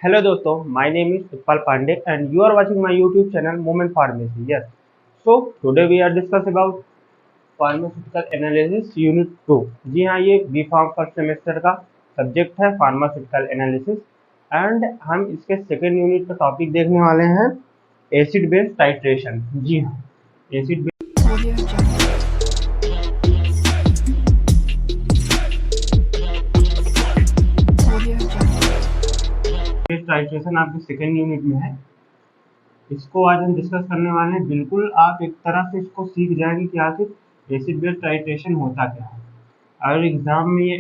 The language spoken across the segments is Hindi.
Hello दोस्तों, my name is Utpal Pandey and you are watching my YouTube channel Moment Pharmacy. Yes, so today we are discuss about Pharmaceutical Analysis Unit 2. जी हाँ, ये बी फार्म फर्स्ट सेमेस्टर का सब्जेक्ट है फार्मास्यूटिकल एनालिसिस एंड हम इसके सेकेंड यूनिट का टॉपिक देखने वाले हैं एसिड बेस टाइट्रेशन। जी हाँ, एसिड बेस टाइट्रेशन आपके सेकेंड यूनिट में है। इसको आज हम डिस्कस करने वाले हैं। बिल्कुल आप एक तरह से इसको सीख जाएंगे कि आखिर एसिड बेस टाइट्रेशन होता क्या है, और एग्जाम में ये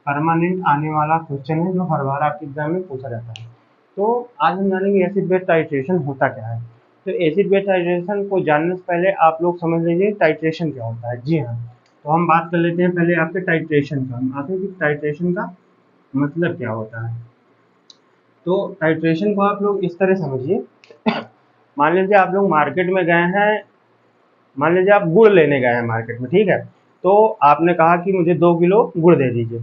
परमानेंट आने वाला क्वेश्चन है जो हर बार आपके एग्जाम में पूछा जाता है। तो आज हम जानेंगे एसिड बेस टाइट्रेशन होता क्या है। तो एसिड बेस टाइट्रेशन को जानने से पहले आप लोग समझ लीजिए टाइट्रेशन क्या होता है। जी हाँ, तो हम बात कर लेते हैं पहले आपके टाइट्रेशन का। हम आते हैं कि टाइट्रेशन का मतलब क्या होता है। तो टाइट्रेशन को आप लोग इस तरह समझिए, मान लीजिए आप लोग मार्केट में गए हैं, मान लीजिए आप गुड़ लेने गए हैं मार्केट में, ठीक है। तो आपने कहा कि मुझे 2 किलो गुड़ दे दीजिए।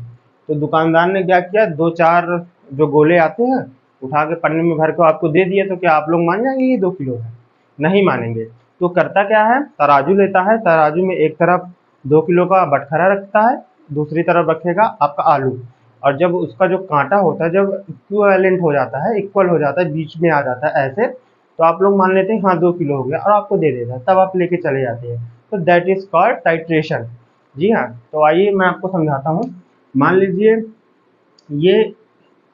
तो दुकानदार ने क्या किया, 2-4 जो गोले आते हैं उठा के पन्ने में भर के आपको दे दिए। तो क्या आप लोग मान जाएंगे ये 2 किलो है? नहीं मानेंगे। तो करता क्या है, तराजू लेता है, तराजू में एक तरफ 2 किलो का बटखरा रखता है, दूसरी तरफ रखेगा आपका आलू। और जब उसका जो कांटा होता है जब इक्विवेलेंट हो जाता है, इक्वल हो जाता है, बीच में आ जाता है ऐसे, तो आप लोग मान लेते हैं हाँ 2 किलो हो गया और आपको दे देता है, तब आप लेके चले जाते हैं। तो दैट इज कॉल्ड टाइट्रेशन। जी हाँ, तो आइए मैं आपको समझाता हूँ। मान लीजिए ये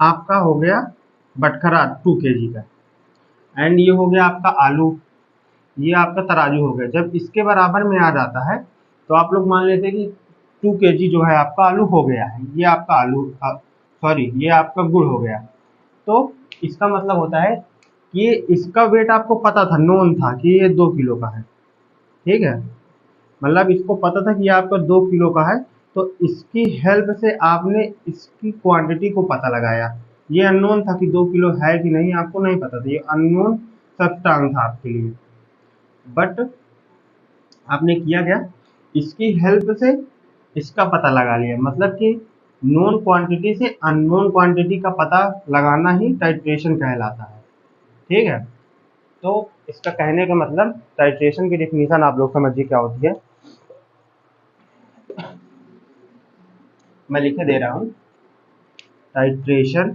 आपका हो गया बटखरा 2 केजी का, एंड ये हो गया आपका आलू, ये आपका तराजू हो गया। जब इसके बराबर में आ जाता है तो आप लोग मान लेते हैं कि 2 केजी जो है आपका आलू हो गया है। ये आपका आलू सॉरी ये आपका गुड़ हो गया। तो इसका मतलब होता है कि इसका वेट आपको पता था, नोन था कि ये 2 किलो का है, ठीक है। मतलब इसको पता था कि ये आपका 2 किलो का है, तो इसकी हेल्प से आपने इसकी क्वांटिटी को पता लगाया। ये अननोन था कि 2 किलो है कि नहीं, आपको नहीं पता था, ये अननोन सब्सटेंस था आपके लिए। बट आपने किया क्या, इसकी हेल्प से इसका पता लगा लिया। मतलब कि नोन क्वांटिटी से अननोन क्वांटिटी का पता लगाना ही टाइट्रेशन कहलाता है, ठीक है। तो इसका कहने का मतलब, टाइट्रेशन की डेफिनेशन आप लोग समझिए क्या होती है। मैं लिखे दे रहा हूँ, titration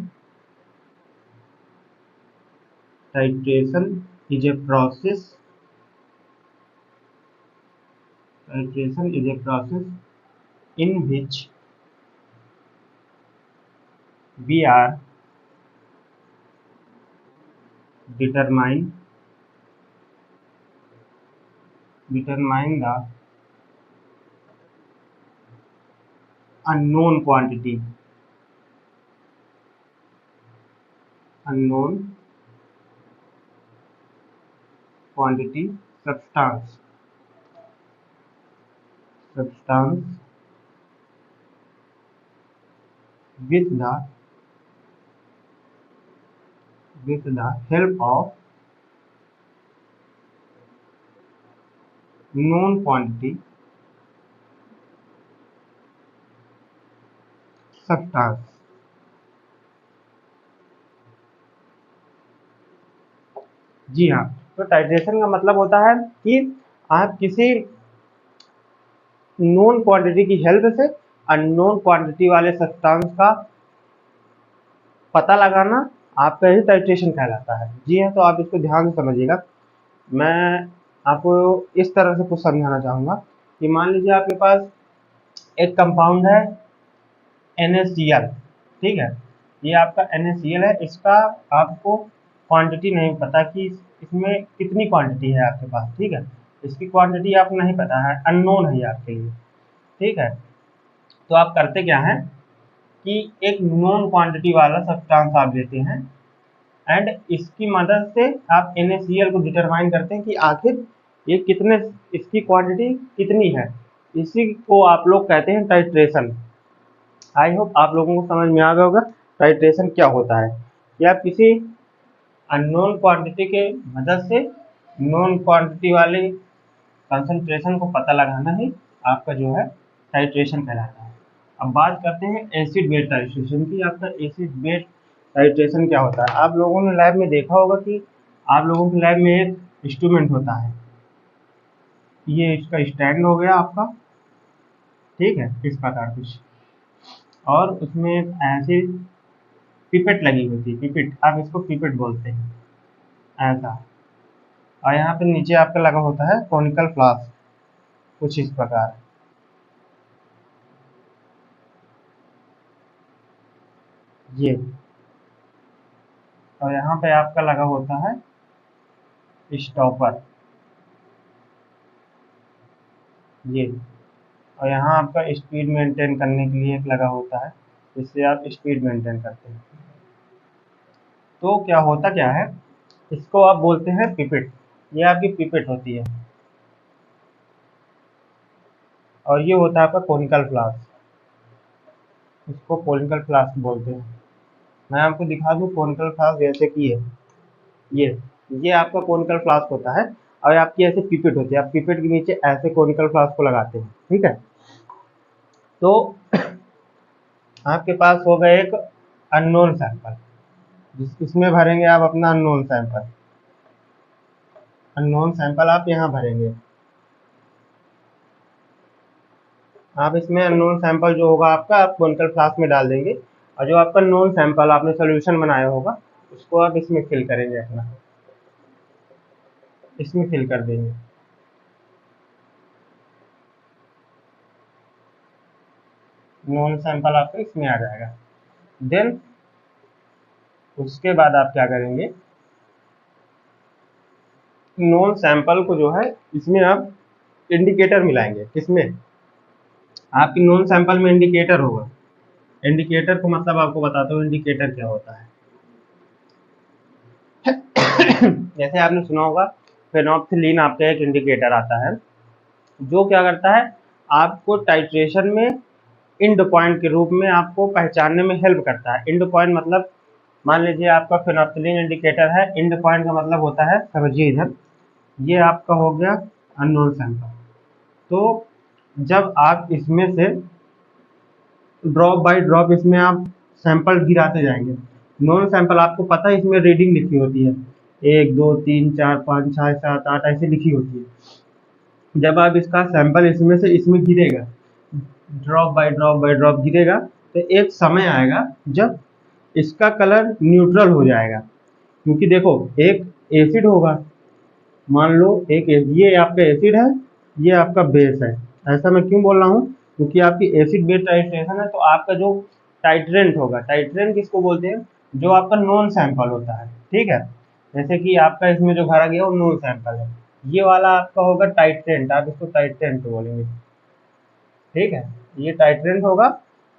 titration is a process, titration is a process in which we are determine the unknown quantity substance with the help of known quantity substance। जी हाँ, तो टाइट्रेशन का मतलब होता है कि आप किसी नोन क्वांटिटी की हेल्प से अननोन क्वांटिटी वाले सब्सटेंस का पता लगाना आपका ही टाइट्रेशन कहलाता है। जी हाँ, तो आप इसको ध्यान से समझिएगा। मैं आपको इस तरह से कुछ समझाना चाहूँगा कि मान लीजिए आपके पास एक कंपाउंड है NaCl, ठीक है। ये आपका NaCl है, इसका आपको क्वांटिटी नहीं पता कि इसमें कितनी क्वांटिटी है आपके पास, ठीक है। इसकी क्वांटिटी आपको नहीं पता है, अननोन है आपके लिए, ठीक है। तो आप करते क्या हैं कि एक नॉन क्वांटिटी वाला सब्सटेंस आप लेते हैं एंड इसकी मदद से आप NaCl को डिटरमाइन करते हैं कि आखिर ये कितने, इसकी क्वांटिटी कितनी है। इसी को आप लोग कहते हैं टाइट्रेशन। आई होप आप लोगों को समझ में आ गया होगा टाइट्रेशन क्या होता है, या किसी अननोन क्वांटिटी के मदद से नॉन क्वांटिटी वाले कंसंट्रेशन को पता लगाना ही आपका जो है टाइट्रेशन कहलाता है। अब बात करते हैं एसिड बेस टाइट्रेशन की। आपका एसिड बेस टाइट्रेशन क्या होता है? आप लोगों ने लैब में देखा होगा कि आप लोगों की लैब में एक इंस्ट्रूमेंट होता है, ये इसका स्टैंड हो गया आपका, ठीक है, इस प्रकार कुछ, और उसमें एक ऐसी पिपेट लगी होती है, पिपेट, आप इसको पिपेट बोलते हैं, ऐसा। और यहाँ पे नीचे आपका लगा होता है कॉनिकल फ्लास्क, कुछ इस प्रकार, ये। और यहाँ पे आपका लगा होता है स्टॉपर, ये। और यहाँ आपका स्पीड मेंटेन करने के लिए एक लगा होता है, जिससे आप स्पीड मेंटेन करते हैं। तो क्या होता क्या है, इसको आप बोलते हैं पिपेट, ये आपकी पिपेट होती है। और ये होता है आपका कोनिकल फ्लास्क, इसको कोनिकल फ्लास्क बोलते हैं। मैं आपको दिखा दूं कोनिकल फ्लास्क जैसे कि है, ये ये आपका कोनिकल फ्लास्क होता है, और आपकी ऐसे पिपेट होती है, आप पिपेट के नीचे ऐसे कोनिकल फ्लास्क को लगाते हैं, ठीक है। तो आपके पास होगा एक अननोन सैंपल, इसमें भरेंगे आप अपना अननोन सैंपल, अननोन सैंपल आप यहाँ भरेंगे। आप इसमें अननोन सैंपल जो होगा आपका, आप कोनिकल फ्लास्क में डाल देंगे, और जो आपका नोन सैंपल आपने सोल्यूशन बनाया होगा, उसको आप इसमें फिल करेंगे अपना, इसमें फिल कर देंगे। नोन सैंपल आपका इसमें आ जाएगा। देन उसके बाद आप क्या करेंगे, नोन सैंपल को जो है इसमें आप इंडिकेटर मिलाएंगे। किसमें? आपकी नोन सैंपल में इंडिकेटर होगा। इंडिकेटर को मतलब आपको बताता हूँ इंडिकेटर क्या होता है। जैसे आपने सुना होगा फेनोल्फथालीन आपका एक इंडिकेटर आता है, जो क्या करता है, आपको टाइट्रेशन में इंड पॉइंट के रूप में आपको पहचानने में हेल्प करता है। इंड पॉइंट मतलब, मान लीजिए आपका फेनोल्फथालीन इंडिकेटर है, इंड पॉइंट का मतलब होता है, समझिए इधर, ये आपका हो गया अननोन सैंपल। तो जब आप इसमें से ड्रॉप बाय ड्रॉप इसमें आप सैंपल गिराते जाएंगे, नॉन सैंपल आपको पता है इसमें रीडिंग लिखी होती है, 1 2 3 4 5 6 7 8 ऐसे लिखी होती है। जब आप इसका सैंपल इसमें से इसमें गिरेगा, ड्रॉप बाय ड्रॉप गिरेगा, तो एक समय आएगा जब इसका कलर न्यूट्रल हो जाएगा। क्योंकि देखो एक एसिड होगा, मान लो ये आपका एसिड है, ये आपका बेस है। ऐसा मैं क्यों बोल रहा हूँ, क्योंकि आपकी एसिड बेस टाइट्रेशन है, तो आपका जो टाइट्रेंट होगा, टाइट्रेंट किसको बोलते हैं, जो आपका नॉन सैंपल होता है, ठीक है। जैसे कि आपका इसमें जो भरा गया वो नॉन सैंपल है, ये वाला आपका होगा टाइट्रेंट, आप इसको टाइट्रेंट बोलेंगे, ठीक है। ये टाइट्रेंट होगा,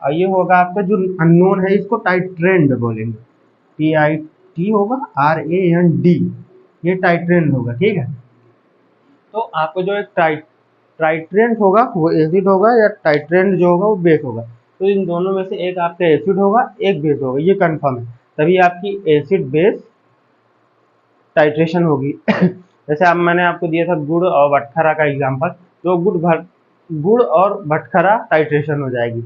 और ये होगा आपका जो अननोन है, इसको टाइट्रेंड बोलेंगे, TIT होगा, RAND, ये टाइट्रेंड होगा, ठीक है। तो आपको जो एक टाइट्रेंट होगा वो एसिड होगा, या टाइट्रेंड जो होगा वो बेस होगा। तो इन दोनों में से एक आपका एसिड होगा, एक बेस होगा, ये कंफर्म है, तभी आपकी एसिड बेस टाइट्रेशन होगी। जैसे अब मैंने आपको दिया था गुड़ और भटखरा का एग्जांपल, तो गुड़ और भटखरा टाइट्रेशन हो जाएगी।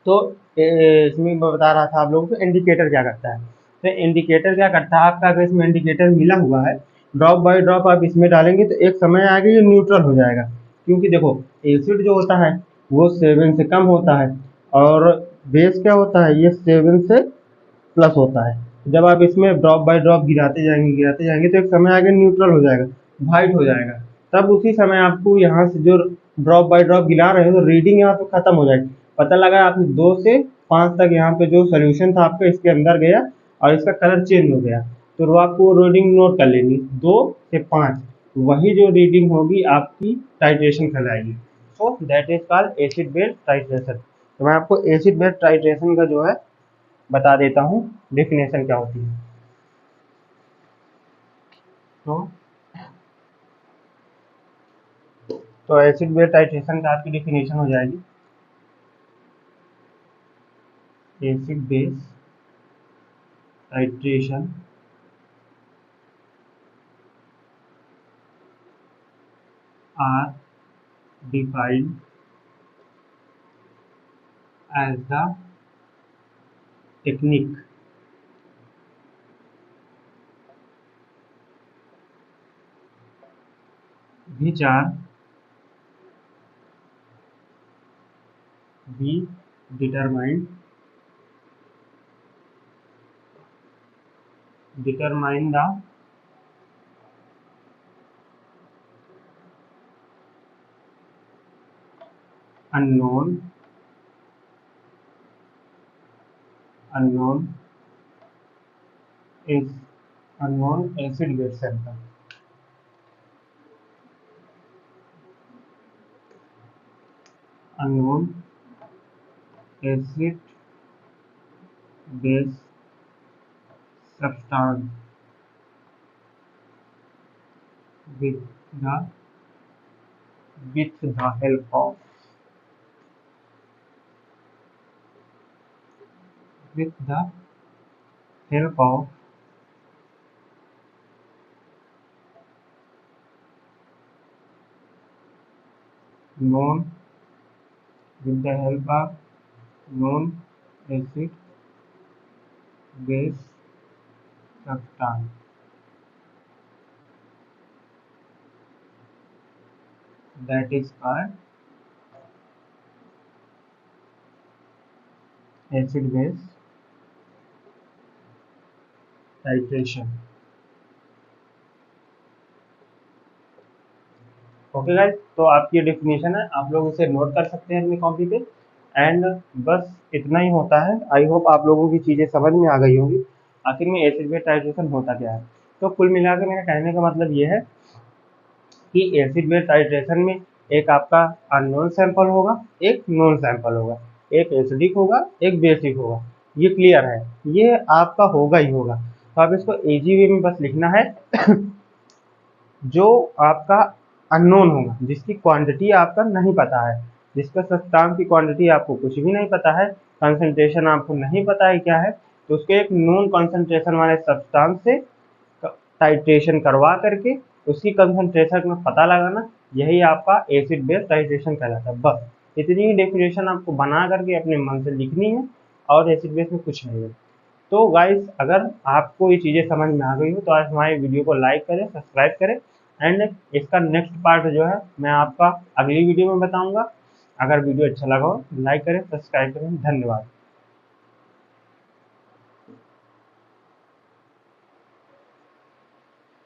तो इसमें मैं बता रहा था आप लोगों को इंडिकेटर क्या करता है। तो इंडिकेटर क्या करता है, आपका अगर इसमें इंडिकेटर मिला हुआ है, ड्रॉप बाय ड्रॉप आप इसमें डालेंगे तो एक समय आएगा ये न्यूट्रल हो जाएगा। क्योंकि देखो एसिड जो होता है वो 7 से कम होता है, और बेस क्या होता है, ये 7 से प्लस होता है। जब आप इसमें ड्रॉप बाय ड्रॉप गिराते जाएंगे तो एक समय आगे न्यूट्रल हो जाएगा, वाइट हो जाएगा। तब उसी समय आपको यहाँ से जो ड्रॉप बाय ड्रॉप गिरा रहे हो, तो रीडिंग यहाँ पे खत्म हो जाएगी। पता लगा आपने 2 से 5 तक यहाँ पे जो सोल्यूशन था आपका इसके अंदर गया, और इसका कलर चेंज हो गया, तो आपको रीडिंग नोट कर लेनी 2 से 5, वही जो रीडिंग होगी आपकी टाइट्रेशन कहलाएगी। So that is called acid base titration. तो मैं आपको एसिड बेस टाइट्रेशन का जो है बता देता हूँ डेफिनेशन क्या होती है। तो एसिड बेस टाइट्रेशन का आपकी डेफिनेशन हो जाएगी, acid base titration are defined as the technique which are be determine the unknown is unknown acid base sample. Unknown acid base substance with the help of with the help of known with the help of known acid base substance. That is called acid base titration. Okay guys, तो आपकी डेफिनेशन है, आप लोग इसे नोट कर सकते हैं अपनी कॉपी पे। एंड बस इतना ही होता है। आई होप आप लोगों की चीज़ें समझ में आ गई होंगी आखिर में एसिड बेस टाइट्रेशन होता क्या है। तो कुल मिलाकर मेरा कहने का मतलब ये है कि एसिड बेस टाइट्रेशन में एक आपका अननोन सैंपल होगा, एक नोन सैंपल होगा, एक एसिडिक होगा, एक बेसिक होगा। ये क्लियर है, ये आपका होगा ही होगा। तो आप इसको इजी वे में बस लिखना है जो आपका अननोन होगा, जिसकी क्वांटिटी आपका नहीं पता है, जिसका सब्सटेंस की क्वांटिटी आपको कुछ भी नहीं पता है, कंसंट्रेशन आपको नहीं पता है क्या है, तो उसके एक नोन कंसंट्रेशन वाले सब्सटेंस से टाइट्रेशन करवा करके उसकी कंसंट्रेशन में पता लगाना, यही आपका एसिड बेस टाइट्रेशन कहलाता है। बस इतनी ही डेफिनेशन आपको बना करके अपने मन से लिखनी है और एसिड बेस में कुछ नहीं है। तो गाइस, अगर आपको ये चीज़ें समझ में आ गई हो तो आज हमारे वीडियो को लाइक करें, सब्सक्राइब करें। एंड इसका नेक्स्ट पार्ट जो है मैं आपका अगली वीडियो में बताऊंगा। अगर वीडियो अच्छा लगा हो लाइक करें, सब्सक्राइब करें। धन्यवाद।